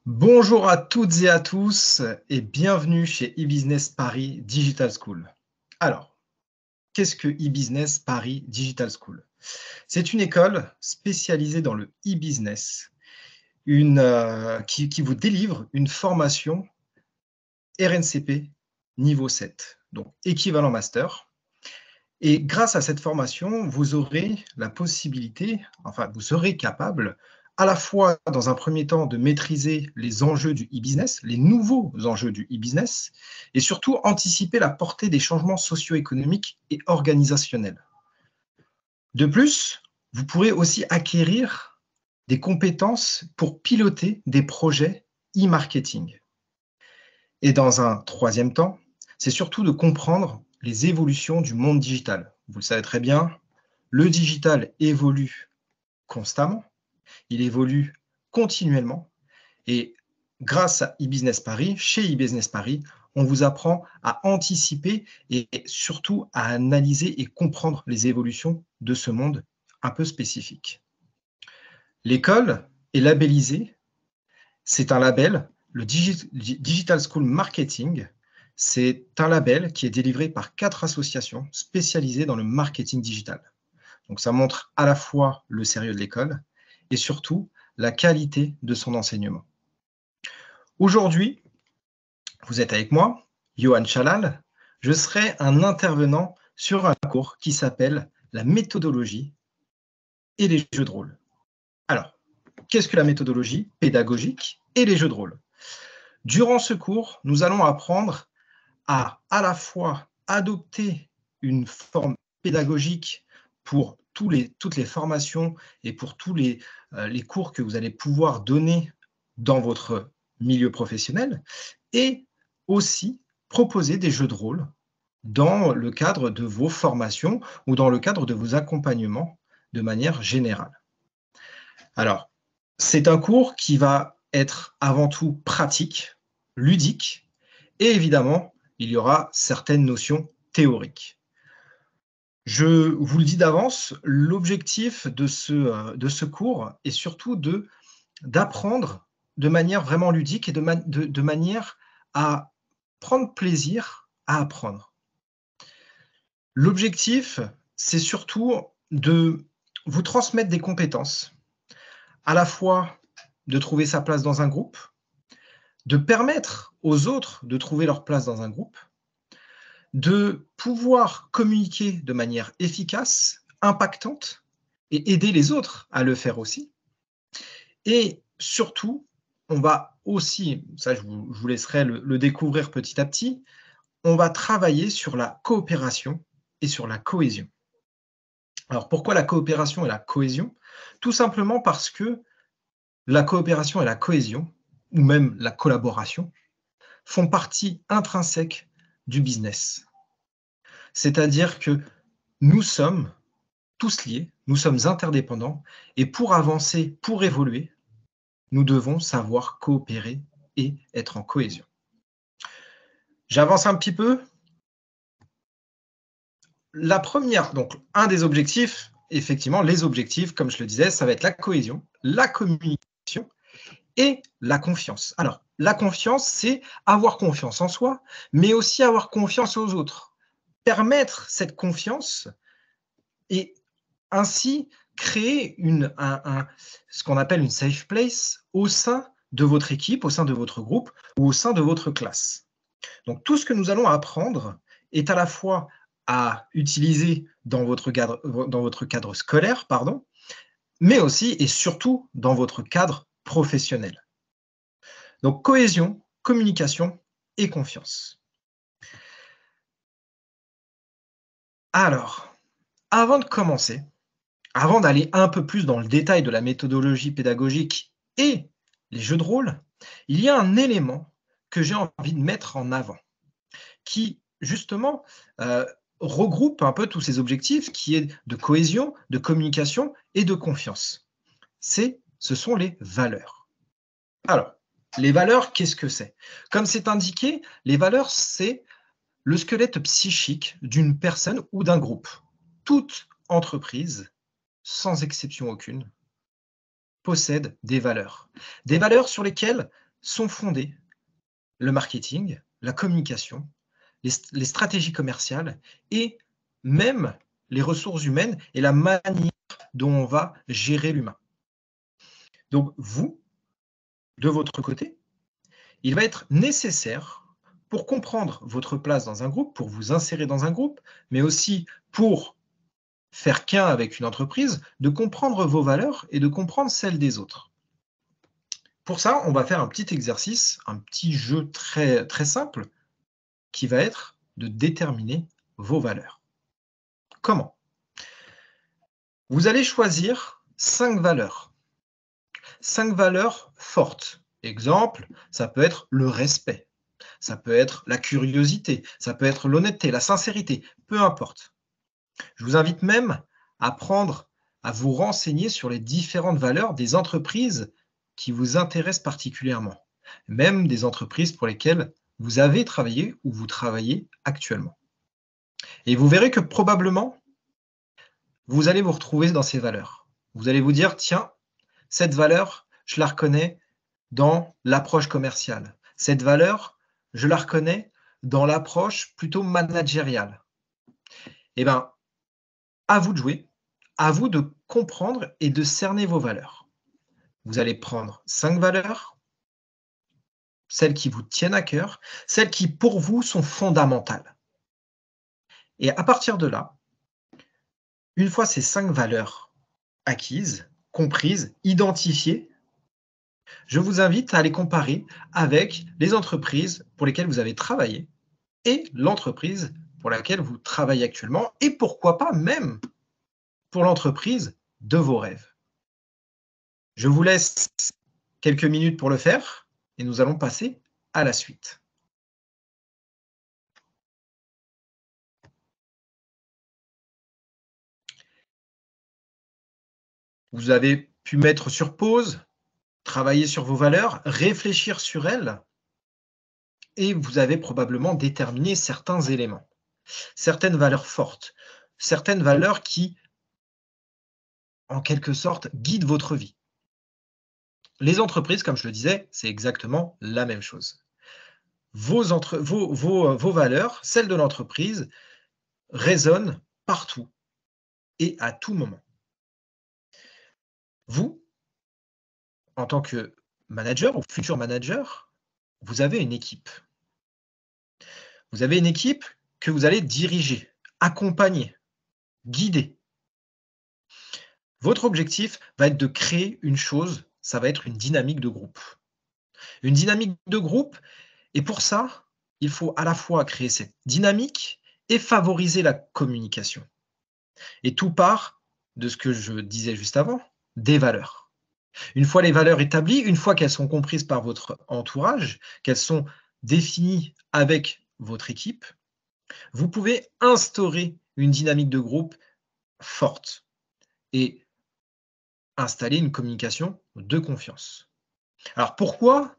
Bonjour à toutes et à tous et bienvenue chez eBusiness Paris Digital School. Alors, qu'est-ce que eBusiness Paris Digital School? C'est une école spécialisée dans le e-business, qui vous délivre une formation RNCP niveau 7, donc équivalent master. Et grâce à cette formation, vous aurez la possibilité, enfin, vous serez capable à la fois, dans un premier temps, de maîtriser les enjeux du e-business, les nouveaux enjeux du e-business, et surtout anticiper la portée des changements socio-économiques et organisationnels. De plus, vous pourrez aussi acquérir des compétences pour piloter des projets e-marketing. Et dans un troisième temps, c'est surtout de comprendre les évolutions du monde digital. Vous le savez très bien, le digital évolue constamment, il évolue continuellement. Et grâce à eBusiness Paris, chez eBusiness Paris, on vous apprend à anticiper et surtout à analyser et comprendre les évolutions de ce monde un peu spécifique. L'école est labellisée. C'est un label, le Digital School Marketing. C'est un label qui est délivré par 4 associations spécialisées dans le marketing digital. Donc ça montre à la fois le sérieux de l'école et surtout la qualité de son enseignement. Aujourd'hui, vous êtes avec moi, Johan Chalal. Je serai un intervenant sur un cours qui s'appelle la méthodologie et les jeux de rôle. Alors, qu'est-ce que la méthodologie pédagogique et les jeux de rôle? Durant ce cours, nous allons apprendre à la fois adopter une forme pédagogique pour toutes les formations et pour tous les cours que vous allez pouvoir donner dans votre milieu professionnel, et aussi proposer des jeux de rôle dans le cadre de vos formations ou dans le cadre de vos accompagnements de manière générale. Alors, c'est un cours qui va être avant tout pratique, ludique, et évidemment, il y aura certaines notions théoriques. Je vous le dis d'avance, l'objectif de ce cours est surtout d'apprendre de manière vraiment ludique et de manière à prendre plaisir à apprendre. L'objectif, c'est surtout de vous transmettre des compétences, à la fois de trouver sa place dans un groupe, de permettre aux autres de trouver leur place dans un groupe, de pouvoir communiquer de manière efficace, impactante, et aider les autres à le faire aussi. Et surtout, on va aussi, ça je vous laisserai le découvrir petit à petit, on va travailler sur la coopération et sur la cohésion. Alors pourquoi la coopération et la cohésion? Tout simplement parce que la coopération et la cohésion, ou même la collaboration, font partie intrinsèque du business. C'est-à-dire que nous sommes tous liés, nous sommes interdépendants, et pour avancer, pour évoluer, nous devons savoir coopérer et être en cohésion. J'avance un petit peu. La première, donc un des objectifs, effectivement, les objectifs, comme je le disais, ça va être la cohésion, la communication et la confiance. Alors, la confiance, c'est avoir confiance en soi, mais aussi avoir confiance aux autres. Permettre cette confiance et ainsi créer ce qu'on appelle une safe place au sein de votre équipe, au sein de votre groupe ou au sein de votre classe. Donc tout ce que nous allons apprendre est à la fois à utiliser dans votre cadre scolaire, mais aussi et surtout dans votre cadre professionnel. Donc cohésion, communication et confiance. Alors, avant de commencer, avant d'aller un peu plus dans le détail de la méthodologie pédagogique et les jeux de rôle, il y a un élément que j'ai envie de mettre en avant, qui justement regroupe un peu tous ces objectifs, qui est de cohésion, de communication et de confiance. Ce sont les valeurs. Alors, les valeurs, qu'est-ce que c'est? Comme c'est indiqué, les valeurs, c'est le squelette psychique d'une personne ou d'un groupe. Toute entreprise, sans exception aucune, possède des valeurs. Des valeurs sur lesquelles sont fondés le marketing, la communication, les stratégies commerciales et même les ressources humaines et la manière dont on va gérer l'humain. Donc vous, de votre côté, il va être nécessaire pour comprendre votre place dans un groupe, pour vous insérer dans un groupe, mais aussi pour faire qu'un avec une entreprise, de comprendre vos valeurs et de comprendre celles des autres. Pour ça, on va faire un petit exercice, un petit jeu très, très simple, qui va être de déterminer vos valeurs. Comment? Vous allez choisir 5 valeurs. 5 valeurs fortes. Exemple, ça peut être le respect, ça peut être la curiosité, ça peut être l'honnêteté, la sincérité, peu importe. Je vous invite même à vous renseigner sur les différentes valeurs des entreprises qui vous intéressent particulièrement, même des entreprises pour lesquelles vous avez travaillé ou vous travaillez actuellement. Et vous verrez que probablement, vous allez vous retrouver dans ces valeurs. Vous allez vous dire, tiens, cette valeur, je la reconnais dans l'approche commerciale. Cette valeur, je la reconnais dans l'approche plutôt managériale. Eh bien, à vous de jouer, à vous de comprendre et de cerner vos valeurs. Vous allez prendre 5 valeurs, celles qui vous tiennent à cœur, celles qui pour vous sont fondamentales. Et à partir de là, une fois ces 5 valeurs acquises, comprises, identifiées, je vous invite à les comparer avec les entreprises pour lesquelles vous avez travaillé et l'entreprise pour laquelle vous travaillez actuellement et pourquoi pas même pour l'entreprise de vos rêves. Je vous laisse quelques minutes pour le faire et nous allons passer à la suite. Vous avez pu mettre sur pause, travailler sur vos valeurs, réfléchir sur elles et vous avez probablement déterminé certains éléments, certaines valeurs fortes, certaines valeurs qui, en quelque sorte, guident votre vie. Les entreprises, comme je le disais, c'est exactement la même chose. Vos valeurs, celles de l'entreprise, résonnent partout et à tout moment. Vous, en tant que manager ou futur manager, vous avez une équipe. Vous avez une équipe que vous allez diriger, accompagner, guider. Votre objectif va être de créer une chose, ça va être une dynamique de groupe. Une dynamique de groupe, et pour ça, il faut à la fois créer cette dynamique et favoriser la communication. Et tout part de ce que je disais juste avant, des valeurs. Une fois les valeurs établies, une fois qu'elles sont comprises par votre entourage, qu'elles sont définies avec votre équipe, vous pouvez instaurer une dynamique de groupe forte et installer une communication de confiance. Alors pourquoi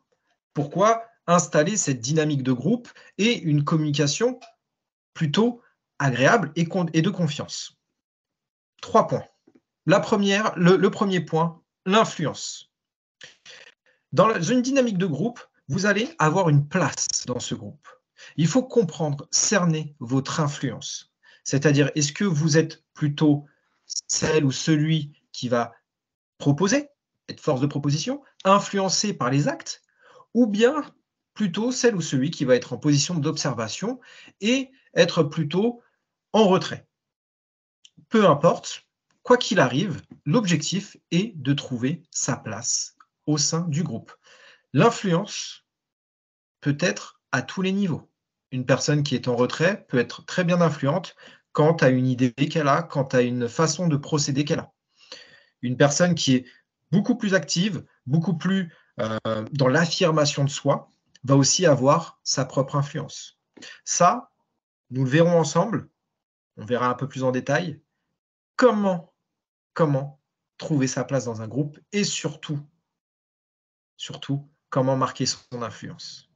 installer cette dynamique de groupe et une communication plutôt agréable et de confiance? 3 points. Le premier point, l'influence. Dans une dynamique de groupe, vous allez avoir une place dans ce groupe. Il faut comprendre, cerner votre influence. C'est-à-dire, est-ce que vous êtes plutôt celle ou celui qui va proposer, être force de proposition, influencé par les actes, ou bien plutôt celle ou celui qui va être en position d'observation et être plutôt en retrait. Peu importe, quoi qu'il arrive, l'objectif est de trouver sa place au sein du groupe. L'influence peut être à tous les niveaux. Une personne qui est en retrait peut être très bien influente quant à une idée qu'elle a, quant à une façon de procéder qu'elle a. Une personne qui est beaucoup plus active, beaucoup plus dans l'affirmation de soi, va aussi avoir sa propre influence. Ça, nous le verrons ensemble, on verra un peu plus en détail, comment trouver sa place dans un groupe et surtout, comment marquer son influence.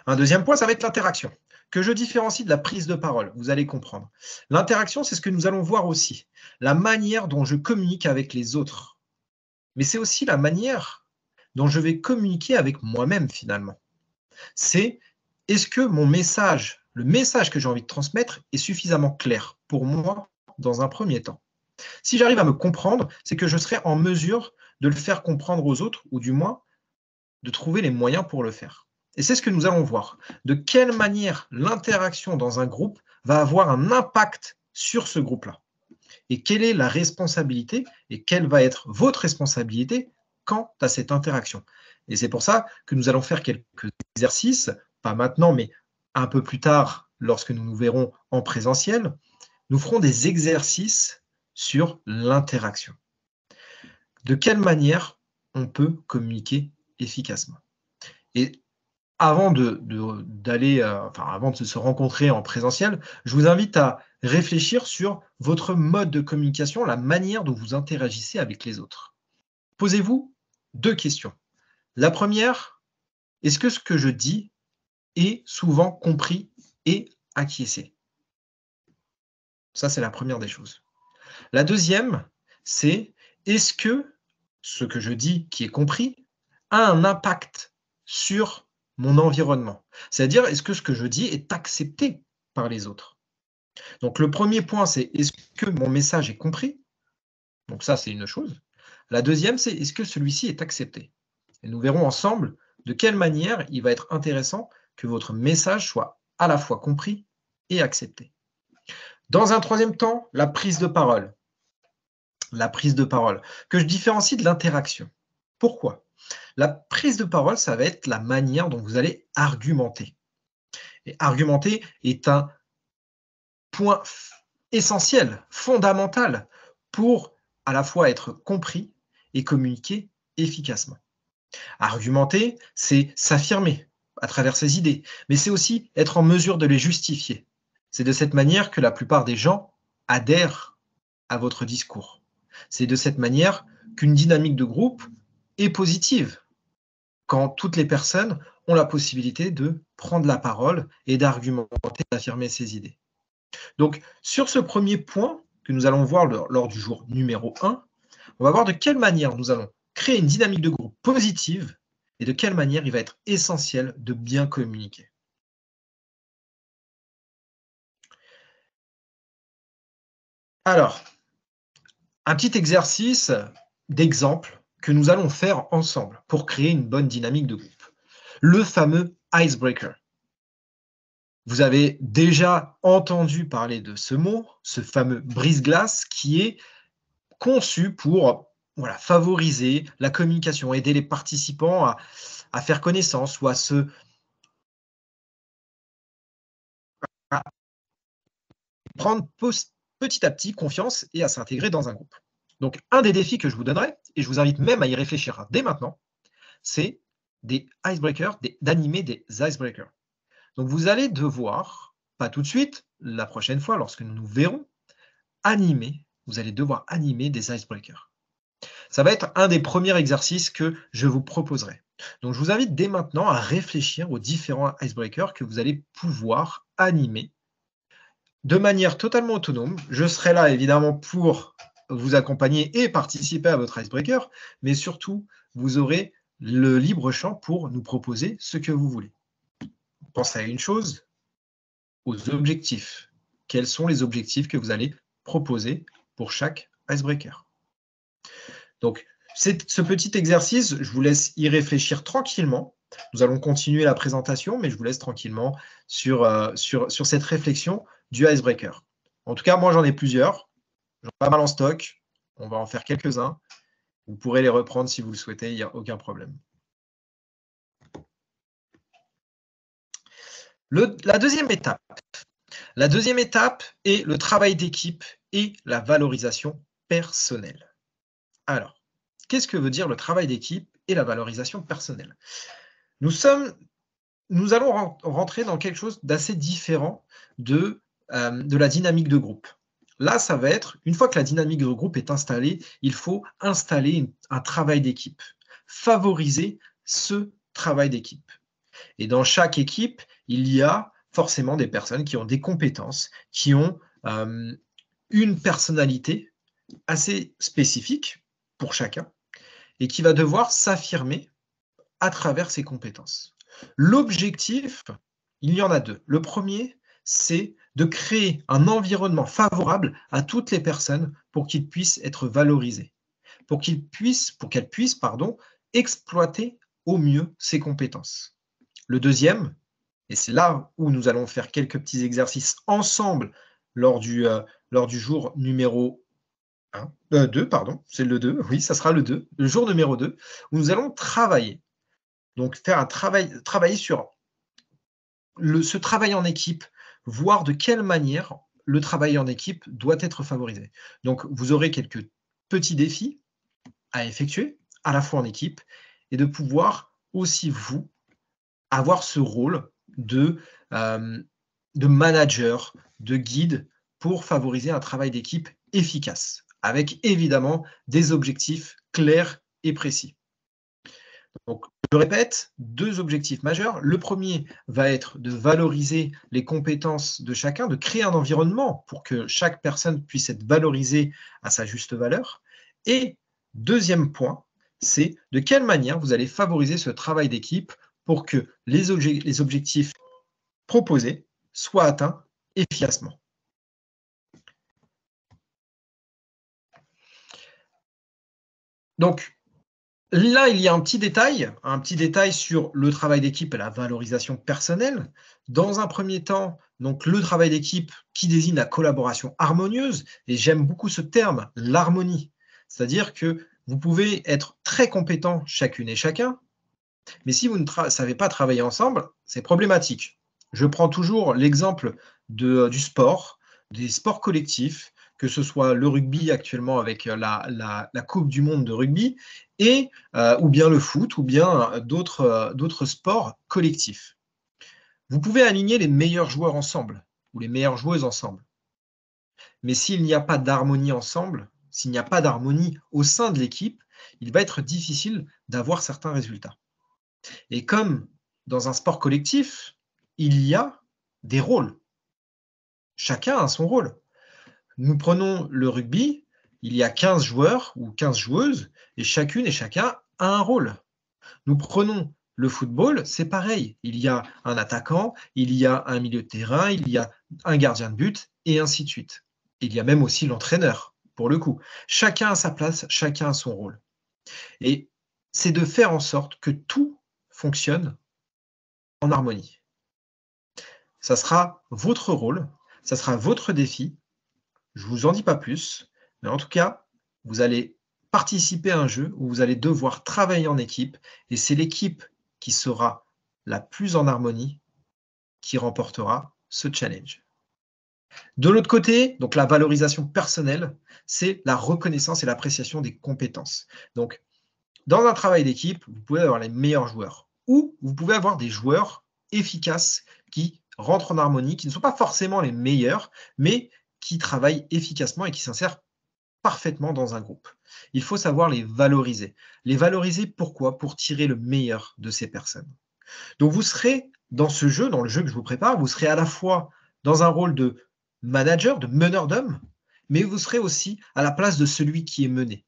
Un deuxième point, ça va être l'interaction, que je différencie de la prise de parole, vous allez comprendre. L'interaction, c'est ce que nous allons voir aussi, la manière dont je communique avec les autres. Mais c'est aussi la manière dont je vais communiquer avec moi-même finalement. C'est est-ce que mon message, le message que j'ai envie de transmettre est suffisamment clair pour moi dans un premier temps. Si j'arrive à me comprendre, c'est que je serai en mesure de le faire comprendre aux autres, ou du moins de trouver les moyens pour le faire. Et c'est ce que nous allons voir. De quelle manière l'interaction dans un groupe va avoir un impact sur ce groupe-là. Et quelle est la responsabilité et quelle va être votre responsabilité quant à cette interaction. Et c'est pour ça que nous allons faire quelques exercices, pas maintenant, mais un peu plus tard, lorsque nous nous verrons en présentiel. Nous ferons des exercices sur l'interaction. De quelle manière on peut communiquer efficacement. Et avant avant de se rencontrer en présentiel, je vous invite à réfléchir sur votre mode de communication, la manière dont vous interagissez avec les autres. Posez-vous 2 questions. La première, est-ce que ce que je dis est souvent compris et acquiescé? Ça, c'est la première des choses. La deuxième, c'est est-ce que ce que je dis qui est compris a un impact sur mon environnement? C'est-à-dire, est-ce que ce que je dis est accepté par les autres? Donc le premier point, c'est est-ce que mon message est compris? Donc ça, c'est une chose. La deuxième, c'est est-ce que celui-ci est accepté? Et nous verrons ensemble de quelle manière il va être intéressant que votre message soit à la fois compris et accepté. Dans un troisième temps, la prise de parole. La prise de parole, que je différencie de l'interaction. Pourquoi? La prise de parole, ça va être la manière dont vous allez argumenter. Et argumenter est un point essentiel, fondamental, pour à la fois être compris et communiquer efficacement. Argumenter, c'est s'affirmer à travers ses idées, mais c'est aussi être en mesure de les justifier. C'est de cette manière que la plupart des gens adhèrent à votre discours. C'est de cette manière qu'une dynamique de groupe est positive, quand toutes les personnes ont la possibilité de prendre la parole et d'argumenter, d'affirmer ses idées. Donc, sur ce premier point que nous allons voir lors du jour numéro 1, on va voir de quelle manière nous allons créer une dynamique de groupe positive et de quelle manière il va être essentiel de bien communiquer. Alors, un petit exercice d'exemple que nous allons faire ensemble pour créer une bonne dynamique de groupe. Le fameux icebreaker. Vous avez déjà entendu parler de ce mot, ce fameux brise-glace qui est conçu pour favoriser la communication, aider les participants à faire connaissance ou à prendre petit à petit confiance et à s'intégrer dans un groupe. Donc, un des défis que je vous donnerai, et je vous invite même à y réfléchir dès maintenant, c'est des icebreakers, d'animer des icebreakers. Donc, vous allez devoir, pas tout de suite, la prochaine fois, lorsque nous nous verrons, vous allez devoir animer des icebreakers. Ça va être un des premiers exercices que je vous proposerai. Donc, je vous invite dès maintenant à réfléchir aux différents icebreakers que vous allez pouvoir animer de manière totalement autonome. Je serai là, évidemment, pour vous accompagner et participer à votre icebreaker, mais surtout, vous aurez le libre champ pour nous proposer ce que vous voulez. Pensez à une chose, aux objectifs. Quels sont les objectifs que vous allez proposer pour chaque icebreaker? Donc, ce petit exercice, je vous laisse y réfléchir tranquillement. Nous allons continuer la présentation, mais je vous laisse tranquillement sur cette réflexion du icebreaker. En tout cas, moi, j'en ai plusieurs. J'en ai pas mal en stock. On va en faire quelques-uns. Vous pourrez les reprendre si vous le souhaitez, il n'y a aucun problème. La deuxième étape est le travail d'équipe et la valorisation personnelle. Alors, qu'est-ce que veut dire le travail d'équipe et la valorisation personnelle? Nous allons rentrer dans quelque chose d'assez différent de la dynamique de groupe. Là, ça va être, une fois que la dynamique de groupe est installée, il faut installer un travail d'équipe, favoriser ce travail d'équipe. Et dans chaque équipe, il y a forcément des personnes qui ont des compétences, qui ont une personnalité assez spécifique pour chacun, et qui va devoir s'affirmer à travers ses compétences. L'objectif, il y en a deux. Le premier, c'est de créer un environnement favorable à toutes les personnes pour qu'ils puissent être valorisés, pour qu'elles puissent, exploiter au mieux ses compétences. Le deuxième, et c'est là où nous allons faire quelques petits exercices ensemble lors du jour numéro 2, c'est le 2, oui, ça sera le 2, le jour numéro 2, où nous allons travailler. Donc, faire un travailler sur ce travail en équipe, voir de quelle manière le travail en équipe doit être favorisé. Donc, vous aurez quelques petits défis à effectuer, à la fois en équipe, et de pouvoir aussi, vous, avoir ce rôle de manager, de guide, pour favoriser un travail d'équipe efficace, avec évidemment des objectifs clairs et précis. Donc, je répète, 2 objectifs majeurs. Le premier va être de valoriser les compétences de chacun, de créer un environnement pour que chaque personne puisse être valorisée à sa juste valeur. Et deuxième point, c'est de quelle manière vous allez favoriser ce travail d'équipe pour que les objectifs proposés soient atteints efficacement. Donc, là, il y a un petit détail sur le travail d'équipe et la valorisation personnelle. Dans un premier temps, donc le travail d'équipe qui désigne la collaboration harmonieuse, et j'aime beaucoup ce terme, l'harmonie. C'est-à-dire que vous pouvez être très compétents chacune et chacun, mais si vous ne savez pas travailler ensemble, c'est problématique. Je prends toujours l'exemple du sport, des sports collectifs, que ce soit le rugby actuellement avec la Coupe du monde de rugby, ou bien le foot, ou bien d'autres sports collectifs. Vous pouvez aligner les meilleurs joueurs ensemble, ou les meilleures joueuses ensemble. Mais s'il n'y a pas d'harmonie ensemble, s'il n'y a pas d'harmonie au sein de l'équipe, il va être difficile d'avoir certains résultats. Et comme dans un sport collectif, il y a des rôles. Chacun a son rôle. Nous prenons le rugby, il y a 15 joueurs ou 15 joueuses, et chacune et chacun a un rôle. Nous prenons le football, c'est pareil. Il y a un attaquant, il y a un milieu de terrain, il y a un gardien de but, et ainsi de suite. Il y a même aussi l'entraîneur, pour le coup. Chacun a sa place, chacun a son rôle. Et c'est de faire en sorte que tout fonctionne en harmonie. Ça sera votre rôle, ça sera votre défi. Je ne vous en dis pas plus, mais en tout cas, vous allez participer à un jeu où vous allez devoir travailler en équipe, et c'est l'équipe qui sera la plus en harmonie qui remportera ce challenge. De l'autre côté, donc la valorisation personnelle, c'est la reconnaissance et l'appréciation des compétences. Donc, dans un travail d'équipe, vous pouvez avoir les meilleurs joueurs, ou vous pouvez avoir des joueurs efficaces qui rentrent en harmonie, qui ne sont pas forcément les meilleurs, mais qui travaillent efficacement et qui s'insèrent parfaitement dans un groupe. Il faut savoir les valoriser. Les valoriser, pourquoi? Pour tirer le meilleur de ces personnes. Donc vous serez dans ce jeu, dans le jeu que je vous prépare, vous serez à la fois dans un rôle de manager, de meneur d'hommes, mais vous serez aussi à la place de celui qui est mené.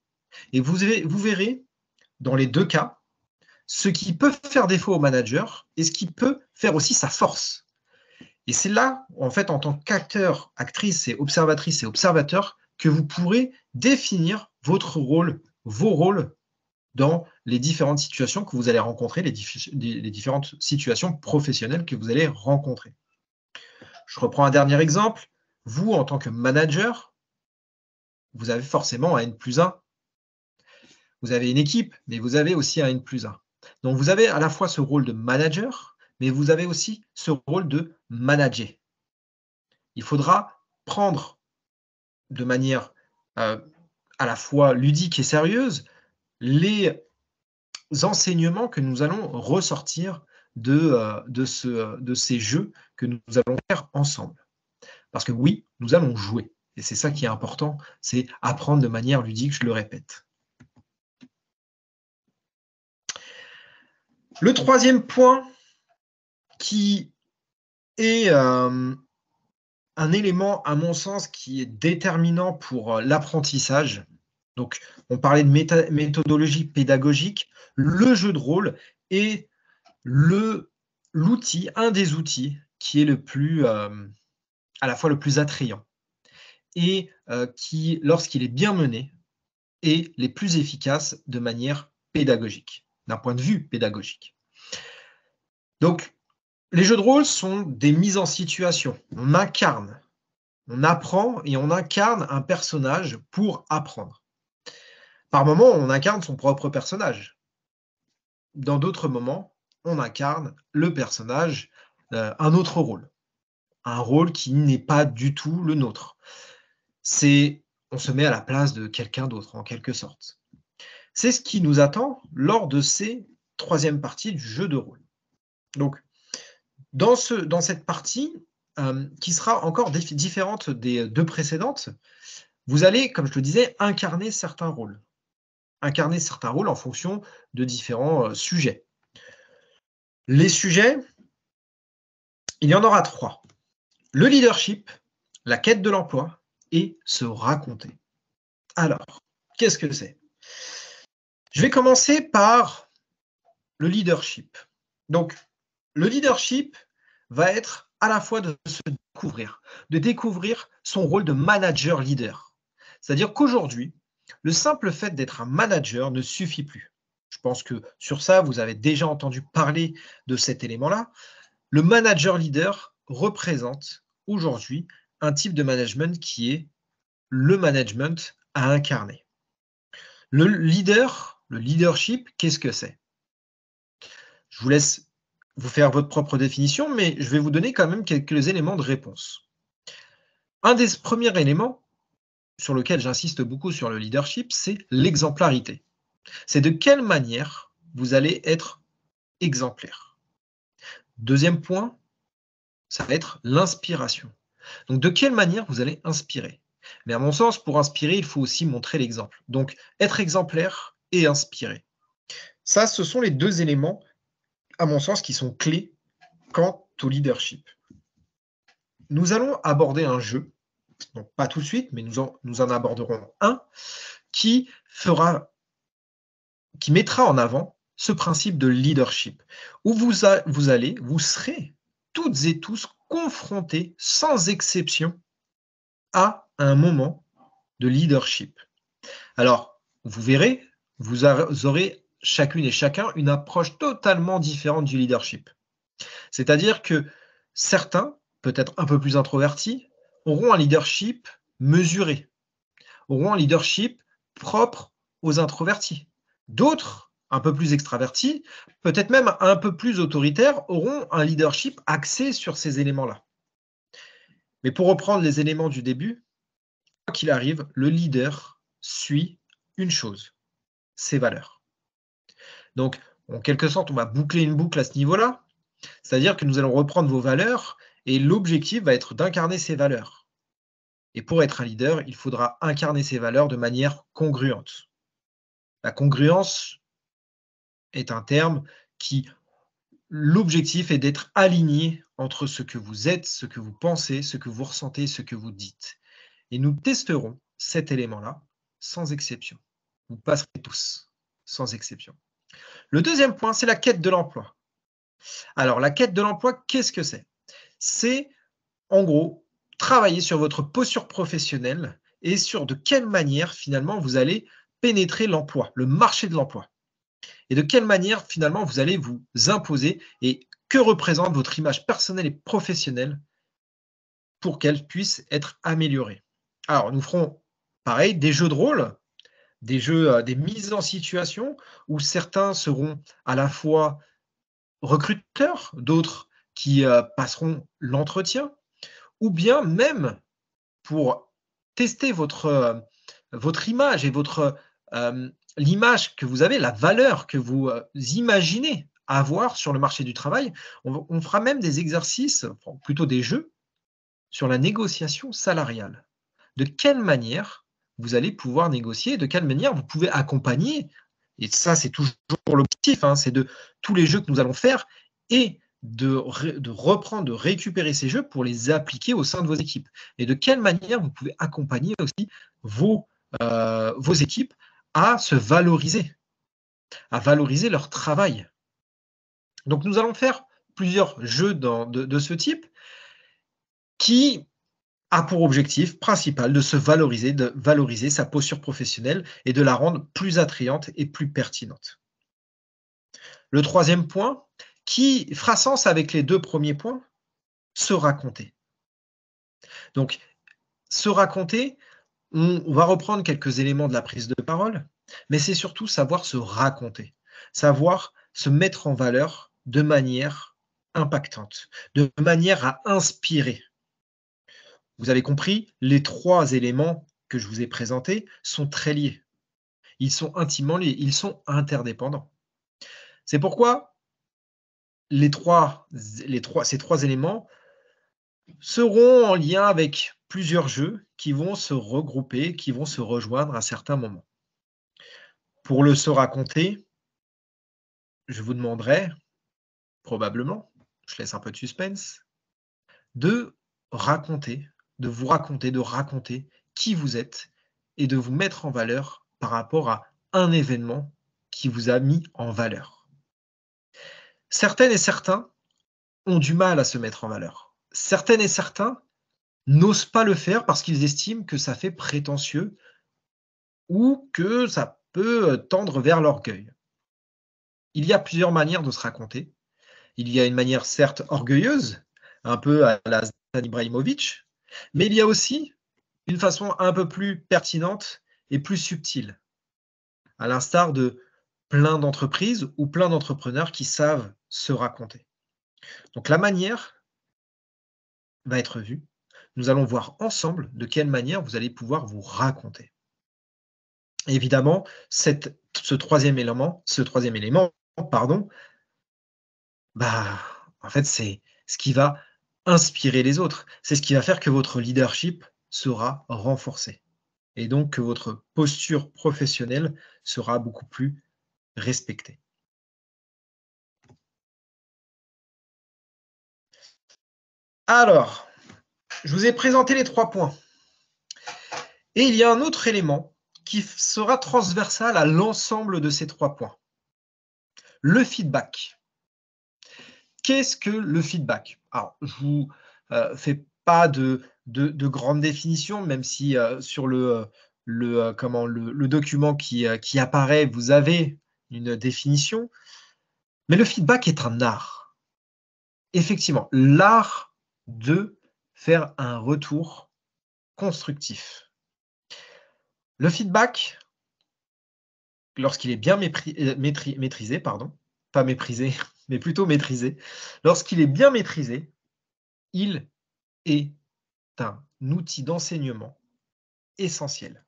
Et vous verrez, dans les deux cas, ce qui peut faire défaut au manager et ce qui peut faire aussi sa force. Et c'est là, en fait, en tant qu'acteur, actrice et observateur, que vous pourrez définir votre rôle, vos rôles dans les différentes situations que vous allez rencontrer, les différentes situations professionnelles que vous allez rencontrer. Je reprends un dernier exemple. Vous, en tant que manager, vous avez forcément un N+1. Vous avez une équipe, mais vous avez aussi un N+1. Donc, vous avez à la fois ce rôle de manager, mais vous avez aussi ce rôle de manager. Il faudra prendre de manière à la fois ludique et sérieuse les enseignements que nous allons ressortir de ces jeux que nous allons faire ensemble. Parce que oui, nous allons jouer. Et c'est ça qui est important, c'est apprendre de manière ludique, je le répète. Le troisième point qui est un élément, à mon sens, qui est déterminant pour l'apprentissage. Donc, on parlait de méthodologie pédagogique. Le jeu de rôle est l'outil, un des outils qui est le plus, à la fois le plus attrayant et qui, lorsqu'il est bien mené, est les plus efficaces de manière pédagogique, d'un point de vue pédagogique. Donc, les jeux de rôle sont des mises en situation. On incarne, on apprend et on incarne un personnage pour apprendre. Par moments, on incarne son propre personnage. Dans d'autres moments, on incarne le personnage, un autre rôle. Un rôle qui n'est pas du tout le nôtre. On se met à la place de quelqu'un d'autre, en quelque sorte. C'est ce qui nous attend lors de ces troisième parties du jeu de rôle. Donc, dans cette partie, qui sera encore différente des 2 précédentes, vous allez, comme je le disais, incarner certains rôles. Incarner certains rôles en fonction de différents, sujets. Les sujets, il y en aura 3. Le leadership, la quête de l'emploi et se raconter. Alors, qu'est-ce que c'est? Je vais commencer par le leadership. Donc, le leadership va être à la fois de se découvrir, de découvrir son rôle de manager leader. C'est-à-dire qu'aujourd'hui, le simple fait d'être un manager ne suffit plus. Je pense que sur ça, vous avez déjà entendu parler de cet élément-là. Le manager leader représente aujourd'hui un type de management qui est le management à incarner. Le leadership, qu'est-ce que c'est? Je vous laisse vous faire votre propre définition, mais je vais vous donner quand même quelques éléments de réponse. Un des premiers éléments sur lequel j'insiste beaucoup sur le leadership, c'est l'exemplarité. C'est de quelle manière vous allez être exemplaire. Deuxième point, ça va être l'inspiration. Donc, de quelle manière vous allez inspirer? Mais à mon sens, pour inspirer, il faut aussi montrer l'exemple. Donc, être exemplaire et inspirer. Ça, ce sont les 2 éléments, à mon sens, qui sont clés quant au leadership. Nous allons aborder un jeu, donc pas tout de suite, mais nous en aborderons un, qui mettra en avant ce principe de leadership, où vous serez toutes et tous confrontés, sans exception, à un moment de leadership. Alors, vous verrez, vous aurez chacune et chacun une approche totalement différente du leadership. C'est-à-dire que certains, peut-être un peu plus introvertis, auront un leadership mesuré, auront un leadership propre aux introvertis. D'autres, un peu plus extravertis, peut-être même un peu plus autoritaires, auront un leadership axé sur ces éléments-là. Mais pour reprendre les éléments du début, quoi qu'il arrive, le leader suit une chose, ses valeurs. Donc, en quelque sorte, on va boucler une boucle à ce niveau-là, c'est-à-dire que nous allons reprendre vos valeurs et l'objectif va être d'incarner ces valeurs. Et pour être un leader, il faudra incarner ces valeurs de manière congruente. La congruence est un terme qui, l'objectif est d'être aligné entre ce que vous êtes, ce que vous pensez, ce que vous ressentez, ce que vous dites. Et nous testerons cet élément-là sans exception. Vous passerez tous, sans exception. Le deuxième point, c'est la quête de l'emploi. Alors, la quête de l'emploi, qu'est-ce que c'est? C'est, en gros, travailler sur votre posture professionnelle et sur de quelle manière, finalement, vous allez pénétrer l'emploi, le marché de l'emploi. Et de quelle manière, finalement, vous allez vous imposer et que représente votre image personnelle et professionnelle pour qu'elle puisse être améliorée. Alors, nous ferons, pareil, des jeux de rôle, des jeux, des mises en situation où certains seront à la fois recruteurs, d'autres qui, passeront l'entretien ou bien même pour tester votre image et l'image que vous avez, la valeur que vous, imaginez avoir sur le marché du travail. On fera même des exercices, enfin, plutôt des jeux, sur la négociation salariale. De quelle manière vous allez pouvoir négocier, de quelle manière vous pouvez accompagner, et ça c'est toujours l'objectif, hein, c'est de tous les jeux que nous allons faire et de reprendre, de récupérer ces jeux pour les appliquer au sein de vos équipes. Et de quelle manière vous pouvez accompagner aussi vos équipes à se valoriser, à valoriser leur travail. Donc, nous allons faire plusieurs jeux de ce type qui a pour objectif principal de valoriser sa posture professionnelle et de la rendre plus attrayante et plus pertinente. Le troisième point, qui fera sens avec les deux premiers points, se raconter. Donc, se raconter, on va reprendre quelques éléments de la prise de parole, mais c'est surtout savoir se raconter, savoir se mettre en valeur de manière impactante, de manière à inspirer. Vous avez compris, les trois éléments que je vous ai présentés sont très liés. Ils sont intimement liés, ils sont interdépendants. C'est pourquoi ces trois éléments seront en lien avec plusieurs jeux qui vont se regrouper, qui vont se rejoindre à certains moments. Pour le se raconter, je vous demanderai, probablement, je laisse un peu de suspense, de raconter, de raconter qui vous êtes et de vous mettre en valeur par rapport à un événement qui vous a mis en valeur. Certaines et certains ont du mal à se mettre en valeur. Certaines et certains n'osent pas le faire parce qu'ils estiment que ça fait prétentieux ou que ça peut tendre vers l'orgueil. Il y a plusieurs manières de se raconter. Il y a une manière certes orgueilleuse, un peu à la Zlatan Ibrahimovic, mais il y a aussi une façon un peu plus pertinente et plus subtile, à l'instar de plein d'entreprises ou plein d'entrepreneurs qui savent se raconter. Donc la manière va être vue. Nous allons voir ensemble de quelle manière vous allez pouvoir vous raconter. Évidemment, ce troisième élément, pardon, en fait, c'est ce qui va inspirer les autres. C'est ce qui va faire que votre leadership sera renforcé et donc que votre posture professionnelle sera beaucoup plus respectée. Alors, je vous ai présenté les 3 points et il y a un autre élément qui sera transversal à l'ensemble de ces 3 points. Le feedback. Qu'est-ce que le feedback? Alors, je ne vous fais pas de grande définition, même si sur le document qui apparaît, vous avez une définition. Mais le feedback est un art. Effectivement, l'art de faire un retour constructif. Le feedback, lorsqu'il est bien maîtrisé, pas méprisé, mais plutôt maîtrisé, lorsqu'il est bien maîtrisé, il est un outil d'enseignement essentiel.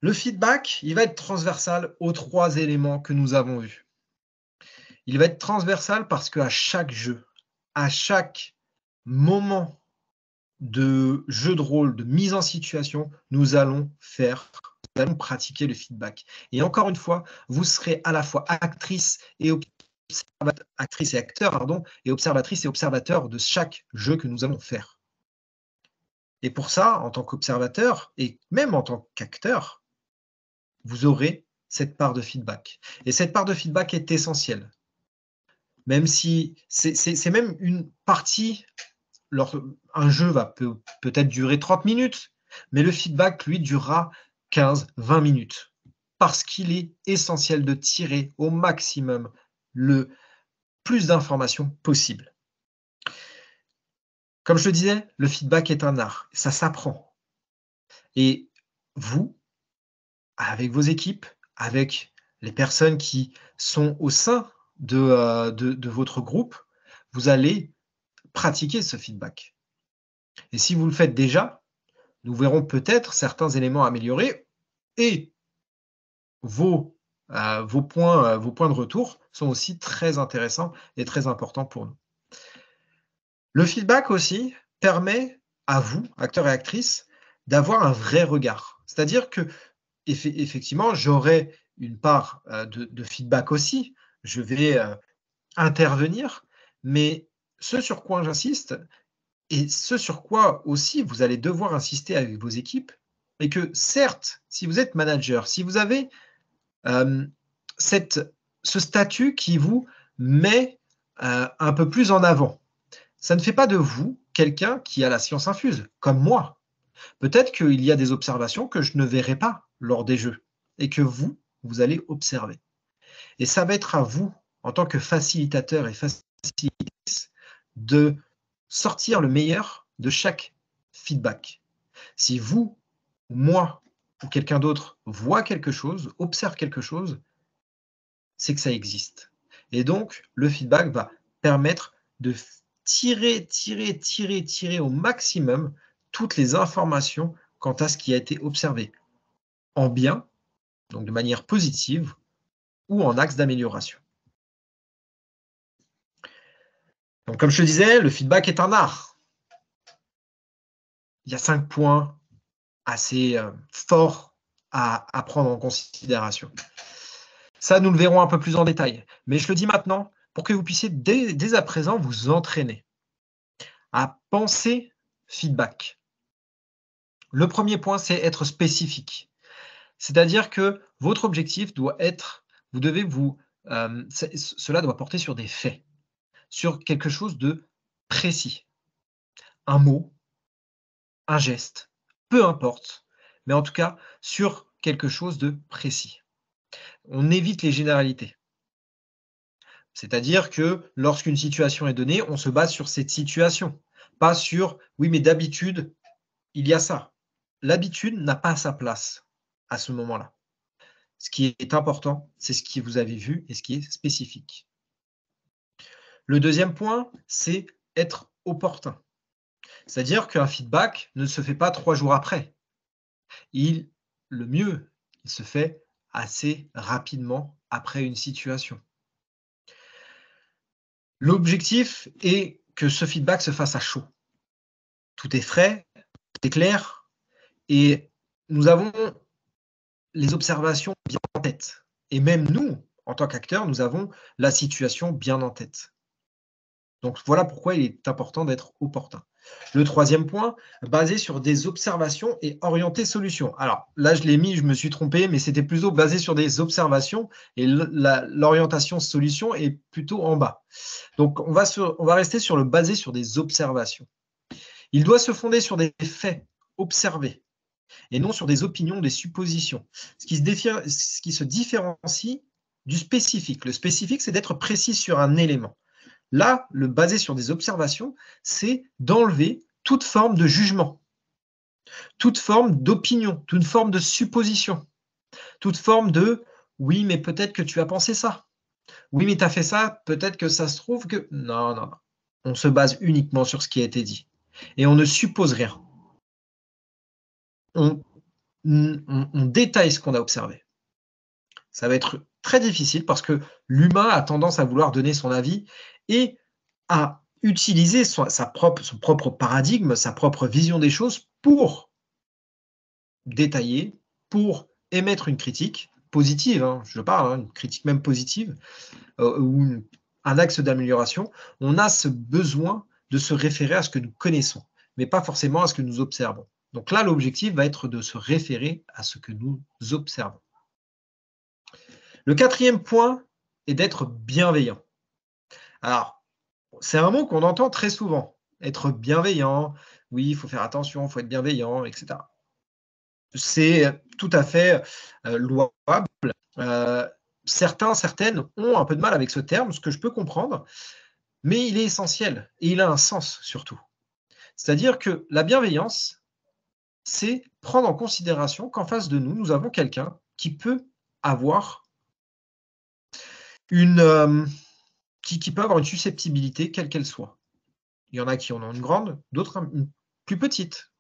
Le feedback, il va être transversal aux 3 éléments que nous avons vus. Il va être transversal parce qu'à chaque jeu, à chaque moment de jeu de rôle, de mise en situation, nous allons pratiquer le feedback. Et encore une fois, vous serez à la fois actrice et acteur, et observatrice et observateur de chaque jeu que nous allons faire. Et pour ça, en tant qu'observateur et même en tant qu'acteur, vous aurez cette part de feedback. Et cette part de feedback est essentielle. Même si c'est même une partie, un jeu va peut-être durer 30 minutes, mais le feedback, lui, durera 15-20 minutes. Parce qu'il est essentiel de tirer au maximum le plus d'informations possible. Comme je le disais, le feedback est un art, ça s'apprend. Et vous, avec vos équipes, avec les personnes qui sont au sein de votre groupe, vous allez pratiquer ce feedback. Et si vous le faites déjà, nous verrons peut-être certains éléments améliorés et vos points de retour sont aussi très intéressants et très importants pour nous. Le feedback aussi permet à vous, acteurs et actrices, d'avoir un vrai regard. C'est-à-dire que effectivement, j'aurai une part de feedback aussi. Je vais intervenir, mais ce sur quoi j'insiste et ce sur quoi aussi vous allez devoir insister avec vos équipes, est que certes, si vous êtes manager, si vous avez cette ce statut qui vous met un peu plus en avant. Ça ne fait pas de vous quelqu'un qui a la science infuse, comme moi. Peut-être qu'il y a des observations que je ne verrai pas lors des jeux et que vous allez observer. Et ça va être à vous, en tant que facilitateur et facilitatrice, de sortir le meilleur de chaque feedback. Si vous, moi ou quelqu'un d'autre voit quelque chose, observe quelque chose, c'est que ça existe. Et donc, le feedback va permettre de tirer au maximum toutes les informations quant à ce qui a été observé, en bien, donc de manière positive, ou en axe d'amélioration. Donc, comme je te disais, le feedback est un art. Il y a 5 points assez forts à prendre en considération. Ça, nous le verrons un peu plus en détail. Mais je le dis maintenant pour que vous puissiez dès à présent vous entraîner à penser feedback. Le premier point, c'est être spécifique. C'est-à-dire que votre objectif doit être, cela doit porter sur des faits, sur quelque chose de précis. Un mot, un geste, peu importe, mais en tout cas sur quelque chose de précis. On évite les généralités. C'est-à-dire que lorsqu'une situation est donnée, on se base sur cette situation, pas sur « oui, mais d'habitude, il y a ça ». L'habitude n'a pas sa place à ce moment-là. Ce qui est important, c'est ce que vous avez vu et ce qui est spécifique. Le deuxième point, c'est être opportun. C'est-à-dire qu'un feedback ne se fait pas 3 jours après. Le mieux, il se fait assez rapidement après une situation. L'objectif est que ce feedback se fasse à chaud. Tout est frais, tout est clair, et nous avons les observations bien en tête. Et même nous, en tant qu'acteurs, nous avons la situation bien en tête. Donc voilà pourquoi il est important d'être opportun. Le troisième point, basé sur des observations et orienté solution. Alors là, je l'ai mis, je me suis trompé, mais c'était plutôt basé sur des observations et l'orientation solution est plutôt en bas. Donc on va rester sur le basé sur des observations. Il doit se fonder sur des faits observés et non sur des opinions, des suppositions. Ce qui se différencie du spécifique. Le spécifique, c'est d'être précis sur un élément. Là, le basé sur des observations, c'est d'enlever toute forme de jugement, toute forme d'opinion, toute forme de supposition, toute forme de « oui, mais peut-être que tu as pensé ça ». Oui, mais tu as fait ça, peut-être que ça se trouve que… Non, non, non. On se base uniquement sur ce qui a été dit. Et on ne suppose rien. On détaille ce qu'on a observé. Ça va être très difficile parce que l'humain a tendance à vouloir donner son avis et à utiliser son propre paradigme, sa propre vision des choses pour détailler, pour émettre une critique positive, hein, je parle, une critique même positive, ou un axe d'amélioration. On a ce besoin de se référer à ce que nous connaissons, mais pas forcément à ce que nous observons. Donc là, l'objectif va être de se référer à ce que nous observons. Le quatrième point est d'être bienveillant. Alors, c'est un mot qu'on entend très souvent. Être bienveillant, oui, il faut faire attention, il faut être bienveillant, etc. C'est tout à fait louable. Certaines ont un peu de mal avec ce terme, ce que je peux comprendre, mais il est essentiel et il a un sens surtout. C'est-à-dire que la bienveillance, c'est prendre en considération qu'en face de nous, nous avons quelqu'un qui peut avoir qui peut avoir une susceptibilité, quelle qu'elle soit. Il y en a qui en ont une grande, d'autres une plus petite.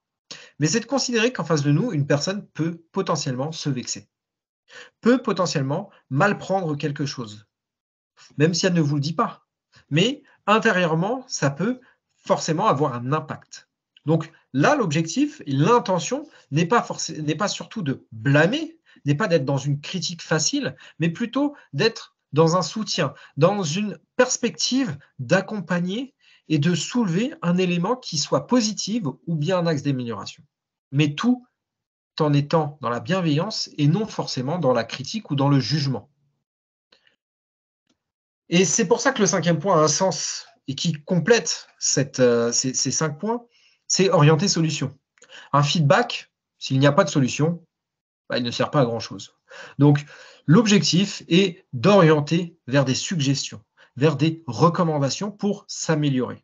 Mais c'est de considérer qu'en face de nous, une personne peut potentiellement se vexer, peut potentiellement mal prendre quelque chose, même si elle ne vous le dit pas. Mais intérieurement, ça peut forcément avoir un impact. Donc là, l'objectif et l'intention n'est pas surtout de blâmer, n'est pas d'être dans une critique facile, mais plutôt d'être dans un soutien, dans une perspective d'accompagner et de soulever un élément qui soit positif ou bien un axe d'amélioration. Mais tout en étant dans la bienveillance et non forcément dans la critique ou dans le jugement. Et c'est pour ça que le 5e point a un sens et qui complète ces 5 points, c'est orienter solution. Un feedback, s'il n'y a pas de solution, il ne sert pas à grand-chose. Donc, l'objectif est d'orienter vers des suggestions, vers des recommandations pour s'améliorer.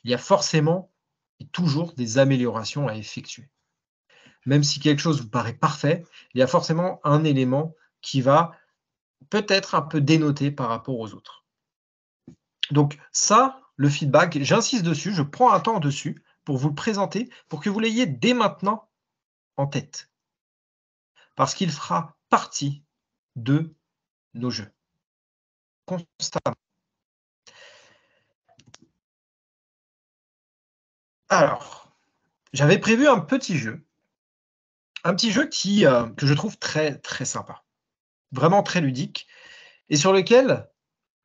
Il y a forcément et toujours des améliorations à effectuer. Même si quelque chose vous paraît parfait, il y a forcément un élément qui va peut-être un peu dénoter par rapport aux autres. Donc ça, le feedback, j'insiste dessus, je prends un temps dessus pour vous le présenter, pour que vous l'ayez dès maintenant en tête. Parce qu'il fera partie de nos jeux. Constamment. Alors, j'avais prévu un petit jeu. Un petit jeu que je trouve très, très sympa. Vraiment très ludique. Et sur lequel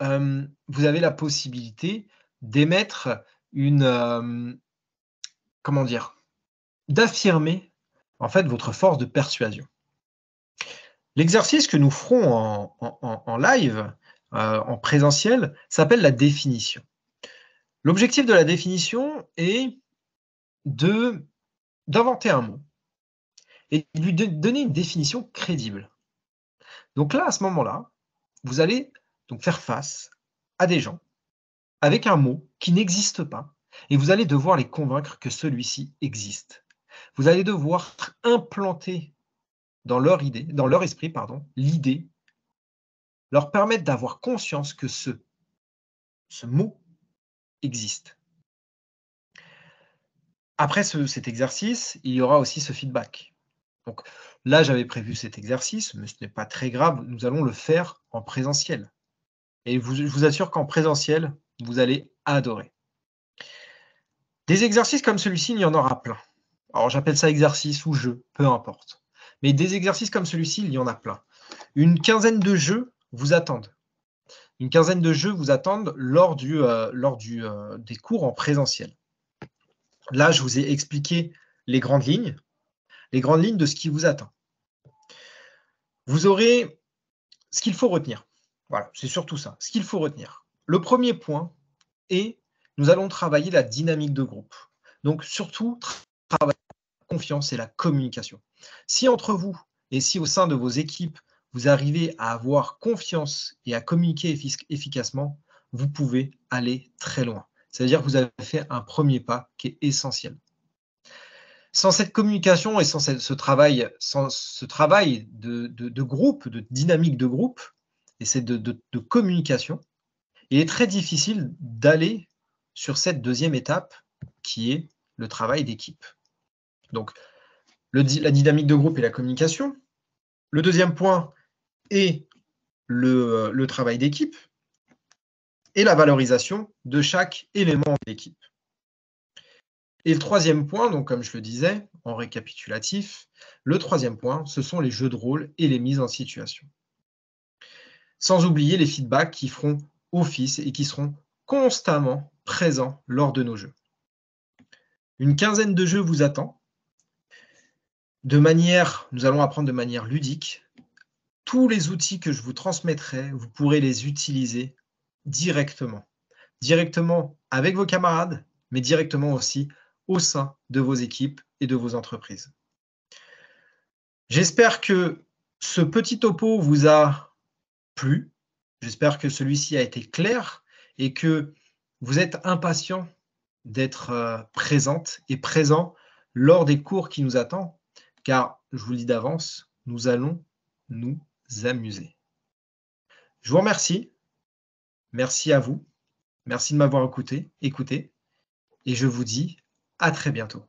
vous avez la possibilité d'émettre comment dire? D'affirmer, en fait, votre force de persuasion. L'exercice que nous ferons en live, en présentiel, s'appelle la définition. L'objectif de la définition est d'inventer un mot et de lui donner une définition crédible. Donc là, à ce moment-là, vous allez donc faire face à des gens avec un mot qui n'existe pas et vous allez devoir les convaincre que celui-ci existe. Vous allez devoir implanter dans leur esprit, l'idée, leur permettre d'avoir conscience que ce mot existe. Après cet exercice, il y aura aussi ce feedback. Donc là, j'avais prévu cet exercice, mais ce n'est pas très grave, nous allons le faire en présentiel. Et je vous assure qu'en présentiel, vous allez adorer. Des exercices comme celui-ci, il y en aura plein. Alors j'appelle ça exercice ou jeu, peu importe. Mais des exercices comme celui-ci, il y en a plein. Une quinzaine de jeux vous attendent. Une quinzaine de jeux vous attendent lors des cours en présentiel. Là, je vous ai expliqué les grandes lignes de ce qui vous attend. Vous aurez ce qu'il faut retenir. Voilà, c'est surtout ça, ce qu'il faut retenir. Le premier point est, nous allons travailler la dynamique de groupe. Donc surtout, travailler la confiance et la communication. Si entre vous et si au sein de vos équipes, vous arrivez à avoir confiance et à communiquer efficacement, vous pouvez aller très loin. C'est-à-dire que vous avez fait un premier pas qui est essentiel. Sans cette communication et sans ce travail de groupe, de dynamique de groupe, et c'est de communication, il est très difficile d'aller sur cette deuxième étape qui est le travail d'équipe. Donc, la dynamique de groupe et la communication. Le deuxième point est le travail d'équipe et la valorisation de chaque élément de l'équipe. Et le troisième point, donc comme je le disais, en récapitulatif, le troisième point, ce sont les jeux de rôle et les mises en situation. Sans oublier les feedbacks qui feront office et qui seront constamment présents lors de nos jeux. Une quinzaine de jeux vous attend. Nous allons apprendre de manière ludique. Tous les outils que je vous transmettrai, vous pourrez les utiliser directement. Directement avec vos camarades, mais directement aussi au sein de vos équipes et de vos entreprises. J'espère que ce petit topo vous a plu. J'espère que celui-ci a été clair et que vous êtes impatient d'être présente et présent lors des cours qui nous attendent, car je vous le dis d'avance, nous allons nous amuser. Je vous remercie. Merci à vous. Merci de m'avoir écouté et je vous dis à très bientôt.